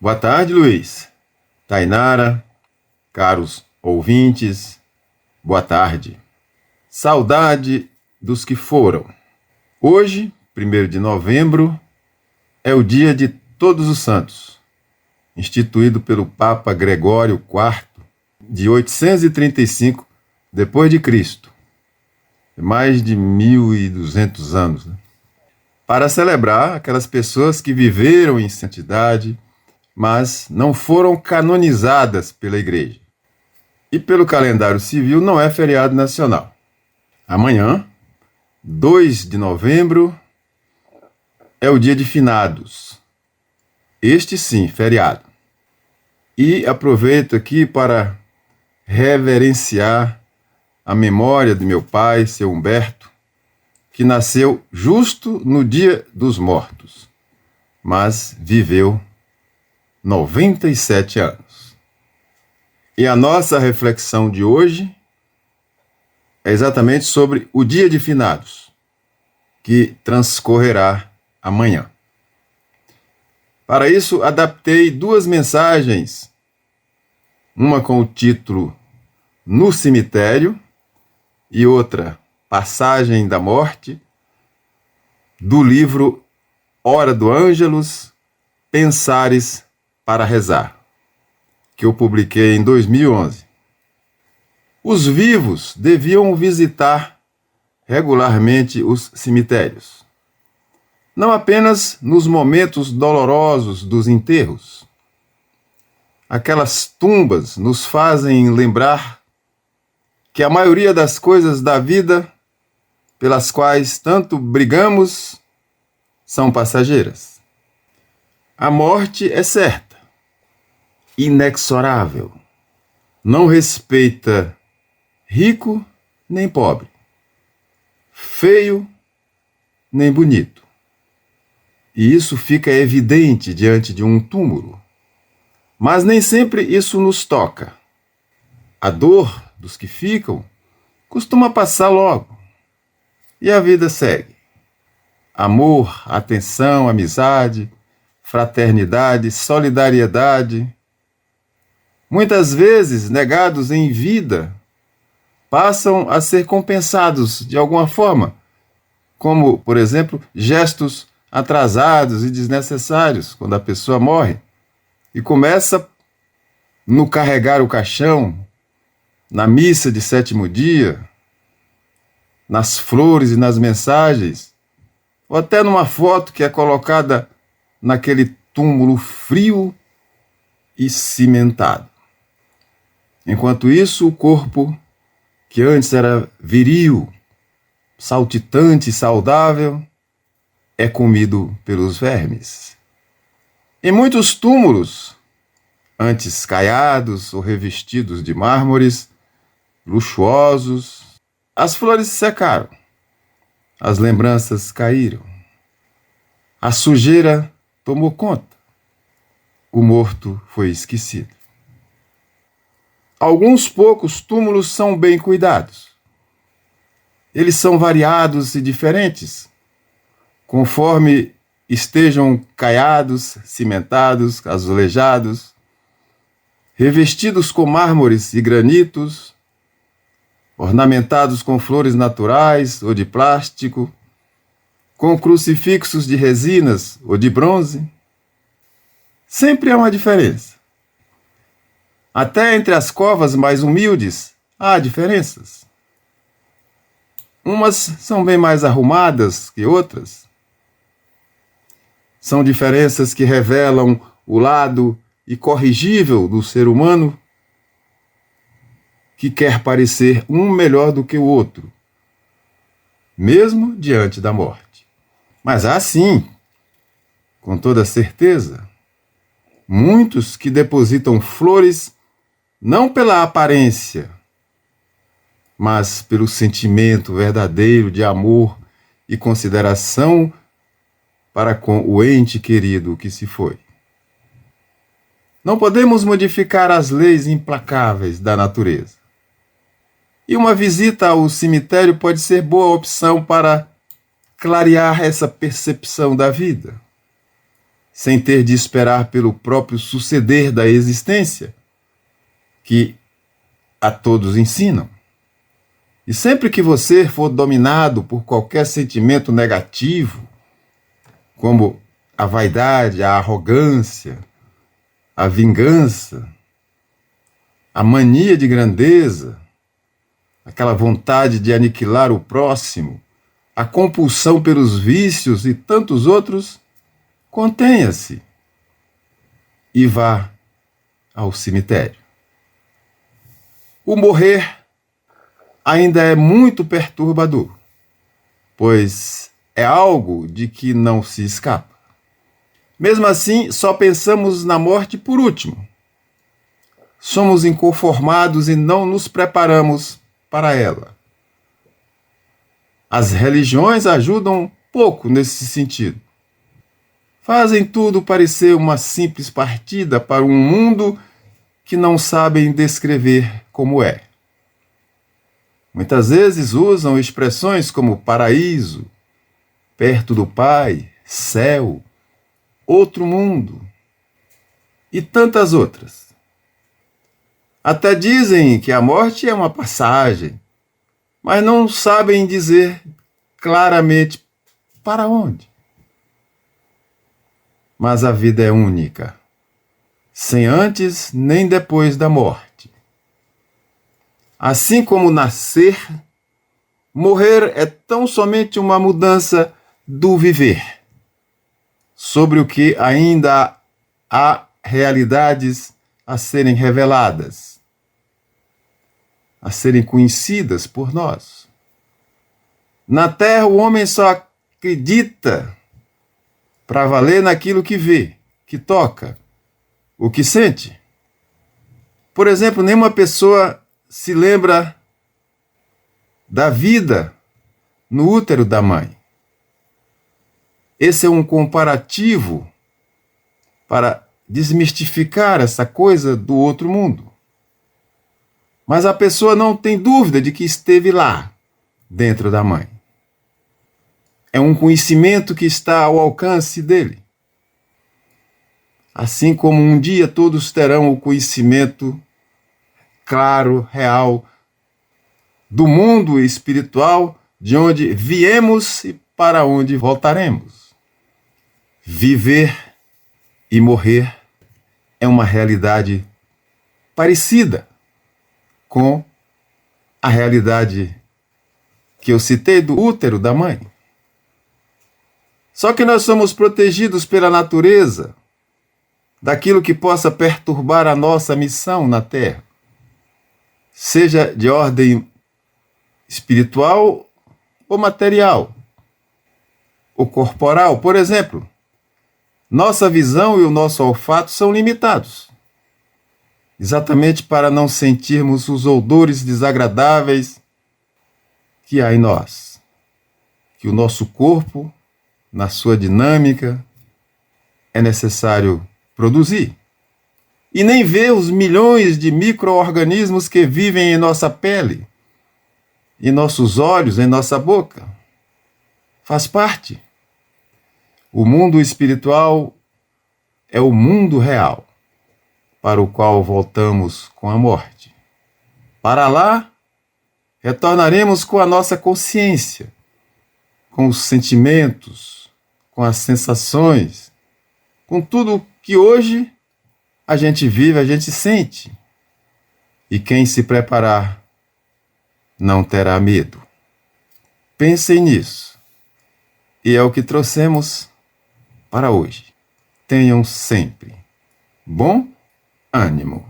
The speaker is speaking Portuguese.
Boa tarde, Luiz. Tainara, caros ouvintes, boa tarde. Saudade dos que foram. Hoje, 1º de novembro, é o dia de Todos os Santos, instituído pelo Papa Gregório IV, de 835 depois de Cristo, mais de 1.200 anos, né? Para celebrar aquelas pessoas que viveram em santidade, mas não foram canonizadas pela Igreja. E pelo calendário civil não é feriado nacional. Amanhã, 2 de novembro, é o dia de finados. Este sim, feriado. E aproveito aqui para reverenciar a memória de meu pai, seu Humberto, que nasceu justo no dia dos mortos, mas viveu 97 anos. E a nossa reflexão de hoje é exatamente sobre o dia de finados, que transcorrerá amanhã. Para isso, adaptei 2 mensagens, uma com o título No Cemitério e outra, Passagem da Morte, do livro Hora do Ângelus, Pensares para Rezar, que eu publiquei em 2011. Os vivos deviam visitar regularmente os cemitérios, não apenas nos momentos dolorosos dos enterros. Aquelas tumbas nos fazem lembrar que a maioria das coisas da vida pelas quais tanto brigamos são passageiras. A morte é certa, inexorável, não respeita rico nem pobre, feio nem bonito. E isso fica evidente diante de um túmulo. Mas nem sempre isso nos toca. A dor dos que ficam costuma passar logo. E a vida segue. Amor, atenção, amizade, fraternidade, solidariedade, muitas vezes negados em vida, passam a ser compensados de alguma forma, como, por exemplo, gestos atrasados e desnecessários quando a pessoa morre e começa no carregar o caixão, na missa de 7º dia, nas flores e nas mensagens, ou até numa foto que é colocada naquele túmulo frio e cimentado. Enquanto isso, o corpo, que antes era viril, saltitante e saudável, é comido pelos vermes. Em muitos túmulos, antes caiados ou revestidos de mármores luxuosos, as flores secaram, as lembranças caíram, a sujeira tomou conta, o morto foi esquecido. Alguns poucos túmulos são bem cuidados. Eles são variados e diferentes, conforme estejam caiados, cimentados, azulejados, revestidos com mármores e granitos, ornamentados com flores naturais ou de plástico, com crucifixos de resinas ou de bronze. Sempre há uma diferença. Até entre as covas mais humildes há diferenças. Umas são bem mais arrumadas que outras. São diferenças que revelam o lado incorrigível do ser humano, que quer parecer um melhor do que o outro, mesmo diante da morte. Mas há sim, com toda certeza, muitos que depositam flores não pela aparência, mas pelo sentimento verdadeiro de amor e consideração para com o ente querido que se foi. Não podemos modificar as leis implacáveis da natureza. E uma visita ao cemitério pode ser boa opção para clarear essa percepção da vida. sem ter de esperar pelo próprio suceder da existência, que a todos ensinam. E sempre que você for dominado por qualquer sentimento negativo, como a vaidade, a arrogância, a vingança, a mania de grandeza, aquela vontade de aniquilar o próximo, a compulsão pelos vícios e tantos outros, contenha-se e vá ao cemitério. O morrer ainda é muito perturbador, pois é algo de que não se escapa. Mesmo assim, só pensamos na morte por último. Somos inconformados e não nos preparamos para ela. As religiões ajudam pouco nesse sentido. Fazem tudo parecer uma simples partida para um mundo que não sabem descrever como é. Muitas vezes usam expressões como paraíso, perto do Pai, céu, outro mundo e tantas outras. Até dizem que a morte é uma passagem, mas não sabem dizer claramente para onde. Mas a vida é única, sem antes nem depois da morte. Assim como nascer, morrer é tão somente uma mudança do viver, sobre o que ainda há realidades a serem reveladas, a serem conhecidas por nós. Na Terra, o homem só acredita para valer naquilo que vê, que toca, o que sente. Por exemplo, nenhuma pessoa se lembra da vida no útero da mãe. Esse é um comparativo para desmistificar essa coisa do outro mundo. Mas a pessoa não tem dúvida de que esteve lá, dentro da mãe. É um conhecimento que está ao alcance dele. Assim como um dia todos terão o conhecimento claro, real, do mundo espiritual, de onde viemos e para onde voltaremos. Viver e morrer é uma realidade parecida com a realidade que eu citei do útero da mãe. Só que nós somos protegidos pela natureza daquilo que possa perturbar a nossa missão na Terra, seja de ordem espiritual ou material, ou corporal. Por exemplo, nossa visão e o nosso olfato são limitados, exatamente para não sentirmos os odores desagradáveis que há em nós, que o nosso corpo, na sua dinâmica, é necessário produzir. E nem ver os milhões de micro-organismos que vivem em nossa pele, em nossos olhos, em nossa boca. Faz parte. O mundo espiritual é o mundo real, para o qual voltamos com a morte. Para lá, retornaremos com a nossa consciência, com os sentimentos, com as sensações, com tudo que hoje a gente vive, a gente sente. E quem se preparar não terá medo. Pensem nisso. E é o que trouxemos para hoje. Tenham sempre bom ânimo.